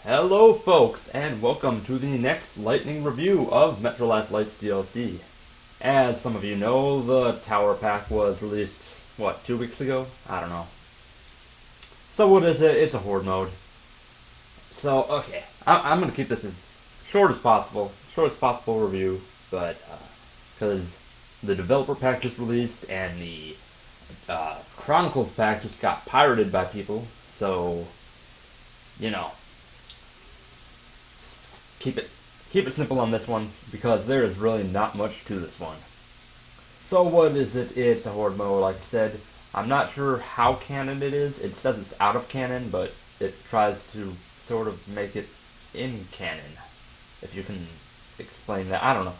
Hello folks, and welcome to the next Lightning review of Metro Last Lights DLC. As some of you know, the Tower Pack was released, 2 weeks ago? I don't know. So what is it? It's a Horde mode. So, okay, I'm going to keep this as shortest possible review, but, because the Developer Pack just released, and the Chronicles Pack just got pirated by people, so, you know, keep it simple on this one, because there is really not much to this one. So what is it? It's a Horde mode, like I said. I'm not sure how canon it is. It says it's out of canon, but it tries to sort of make it in canon. If you can explain that. I don't know.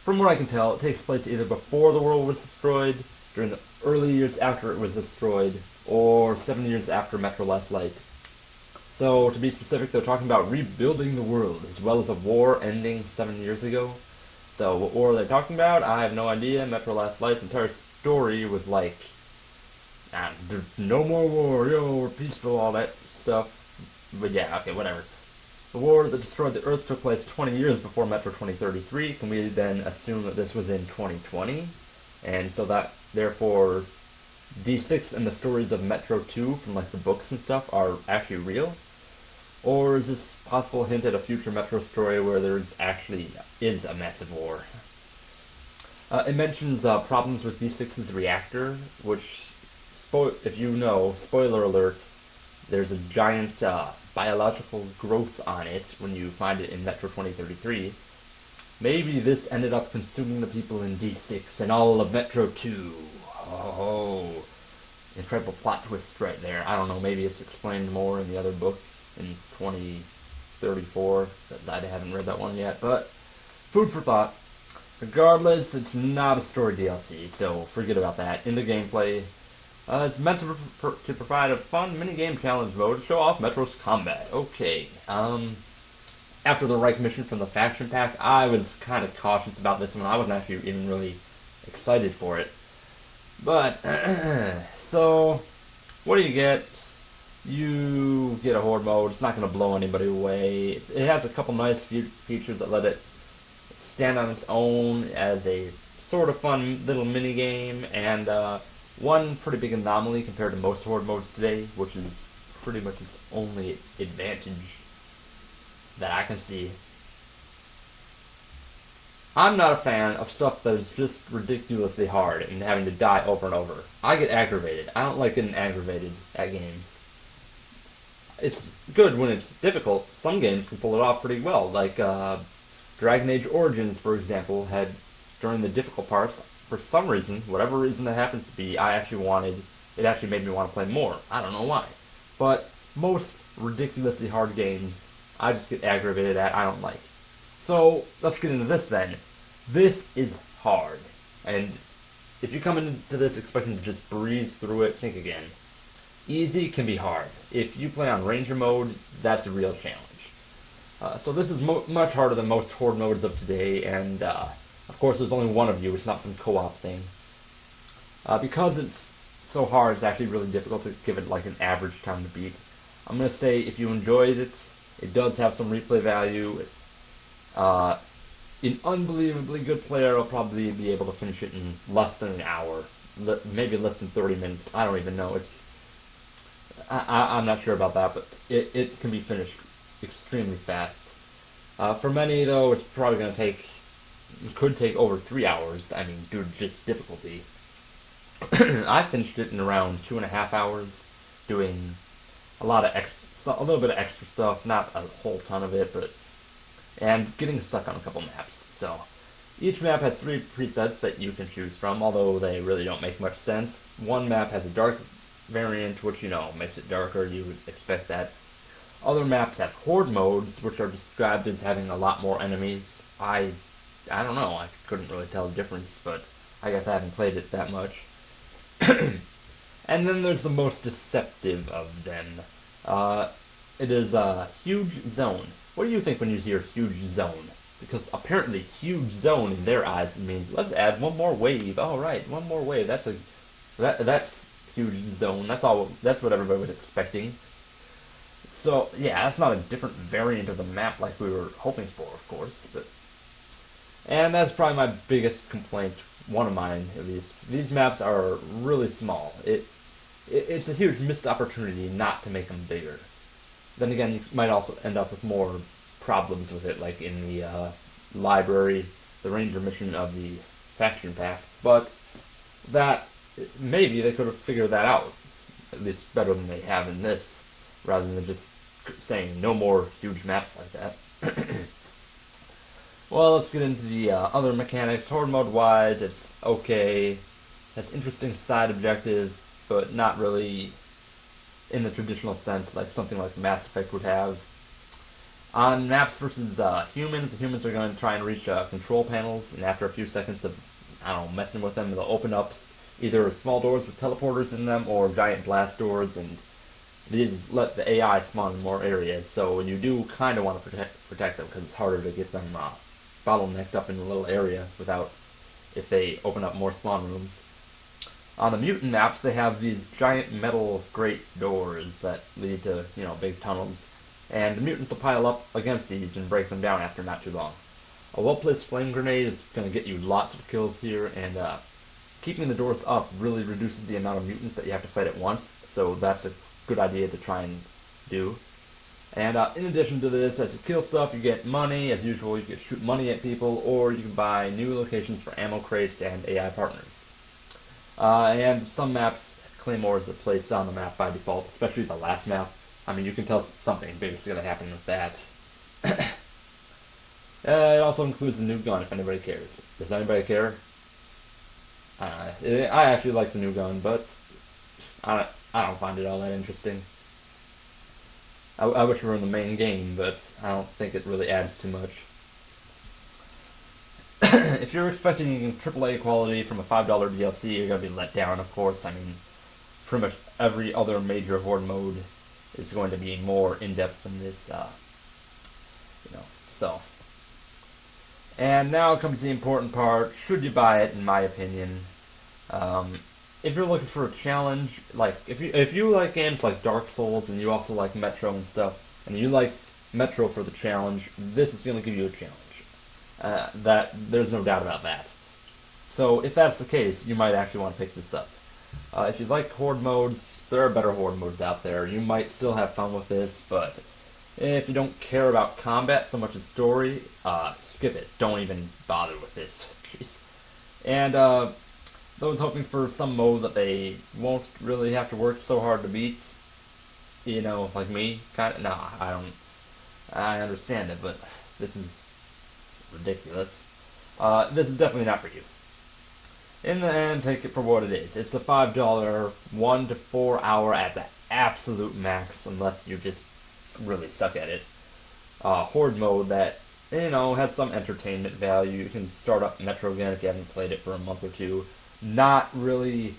From what I can tell, it takes place either before the world was destroyed, during the early years after it was destroyed, or 7 years after Metro Last Light. So, to be specific, they're talking about rebuilding the world, as well as a war ending 7 years ago. So, what war are they talking about? I have no idea. Metro Last Light's entire story was like, there's no more war, we're peaceful, all that stuff. But yeah, okay, whatever. The war that destroyed the Earth took place 20 years before Metro 2033. Can we then assume that this was in 2020? And so that, therefore, D6 and the stories of Metro 2 from like the books and stuff are actually real? Or is this a possible hint at a future Metro story where there's actually is a massive war? It mentions problems with D6's reactor, which, if you know, spoiler alert, there's a giant biological growth on it when you find it in Metro 2033. Maybe this ended up consuming the people in D6 and all of Metro 2. Oh, incredible plot twist right there. I don't know, maybe it's explained more in the other book in 2034. I haven't read that one yet, but food for thought. Regardless, it's not a story DLC, so forget about that. In the gameplay, it's meant to provide a fun minigame challenge mode to show off Metro's combat. Okay, after the Reich mission from the faction pack, I was kind of cautious about this one. I wasn't actually even really excited for it. But, so, what do you get? You get a Horde mode. It's not going to blow anybody away. It has a couple nice features that let it stand on its own as a sort of fun little mini game, and one pretty big anomaly compared to most Horde modes today, which is pretty much its only advantage that I can see. I'm not a fan of stuff that is just ridiculously hard and having to die over and over. I get aggravated. I don't like getting aggravated at games. It's good when it's difficult. Some games can pull it off pretty well, like Dragon Age Origins, for example, had, during the difficult parts, for some reason, whatever reason that happens to be, it actually made me want to play more. I don't know why. But most ridiculously hard games, I just get aggravated at, I don't like. So, let's get into this then. This is hard. And if you come into this expecting to just breeze through it, think again. Easy can be hard. If you play on Ranger mode, that's a real challenge. So this is much harder than most Horde modes of today, and of course there's only one of you, it's not some co-op thing. Because it's so hard, it's actually really difficult to give it like an average time to beat. I'm going to say if you enjoyed it, it does have some replay value. An unbelievably good player will probably be able to finish it in less than an hour, maybe less than 30 minutes. I don't even know. I'm not sure about that, but it can be finished extremely fast. For many, though, it's probably going to could take over 3 hours. I mean, due to just difficulty. I finished it in around 2.5 hours, doing a little bit of extra stuff, not a whole ton of it, and getting stuck on a couple maps. So, each map has 3 presets that you can choose from, although they really don't make much sense. One map has a dark variant, which, makes it darker. You would expect that. Other maps have Horde modes, which are described as having a lot more enemies. I don't know. I couldn't really tell the difference, but I guess I haven't played it that much. And then there's the most deceptive of them. It is a huge zone. What do you think when you hear huge zone? Because apparently huge zone in their eyes means let's add one more wave. All right, one more wave. That's huge zone. That's what everybody was expecting. So yeah, that's not a different variant of the map like we were hoping for, of course. And that's probably my biggest complaint, one of mine at least. These maps are really small. It's a huge missed opportunity not to make them bigger. Then again, you might also end up with more problems with it, like in the library, the ranger mission of the faction pack. But that maybe they could have figured that out, at least better than they have in this, rather than just saying no more huge maps like that. Well, let's get into the other mechanics. Horde mode wise, it's okay. Has interesting side objectives, but not really in the traditional sense, like something like Mass Effect would have. On maps versus humans, the humans are going to try and reach control panels, and after a few seconds of, messing with them, they'll open up either small doors with teleporters in them or giant blast doors, and these let the AI spawn in more areas, so you do kind of want to protect them, because it's harder to get them bottlenecked up in a little area if they open up more spawn rooms. On the mutant maps, they have these giant metal grate doors that lead to, big tunnels, and the mutants will pile up against these and break them down after not too long. A well-placed flame grenade is going to get you lots of kills here, and keeping the doors up really reduces the amount of mutants that you have to fight at once, so that's a good idea to try and do. And in addition to this, as you kill stuff, you get money. As usual, you can shoot money at people, or you can buy new locations for ammo crates and AI partners. And some maps, claymores are placed on the map by default, especially the last map. You can tell something big is going to happen with that. It also includes a new gun, if anybody cares. Does anybody care? I actually like the new gun, but I don't find it all that interesting. I wish we were in the main game, but I don't think it really adds too much. If you're expecting AAA quality from a $5 DLC, you're going to be let down, of course. Pretty much every other major Horde mode is going to be more in-depth than this, so. And now comes the important part. Should you buy it, in my opinion? If you're looking for a challenge, like if you like games like Dark Souls and you also like Metro and stuff, and you like Metro for the challenge, this is going to give you a challenge. That there's no doubt about that. So if that's the case, you might actually want to pick this up. If you like Horde modes, there are better Horde modes out there. You might still have fun with this, but if you don't care about combat so much as story, skip it. Don't even bother with this. Jeez. And those hoping for some mode that they won't really have to work so hard to beat, like me, I understand it, but this is ridiculous. This is definitely not for you. In the end, take it for what it is. It's a $5, 1 to 4 hour at the absolute max, unless you just really suck at it. Horde mode that, has some entertainment value. You can start up Metro again if you haven't played it for a month or two. Not really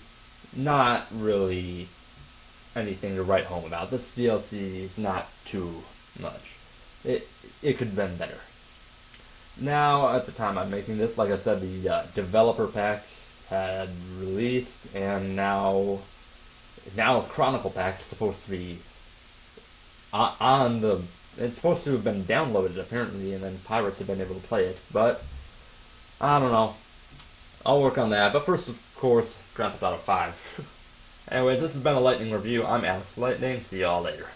anything to write home about. This DLC is not too much. It could have been better. Now, at the time I'm making this, like I said, the developer pack had released, and now a Chronicle pack is supposed to be it's supposed to have been downloaded apparently, and then pirates have been able to play it, but I don't know. I'll work on that, but first, of course, Grand Theft Auto 5. Anyways, this has been a Lightning Review. I'm Alex Lightning. See y'all later.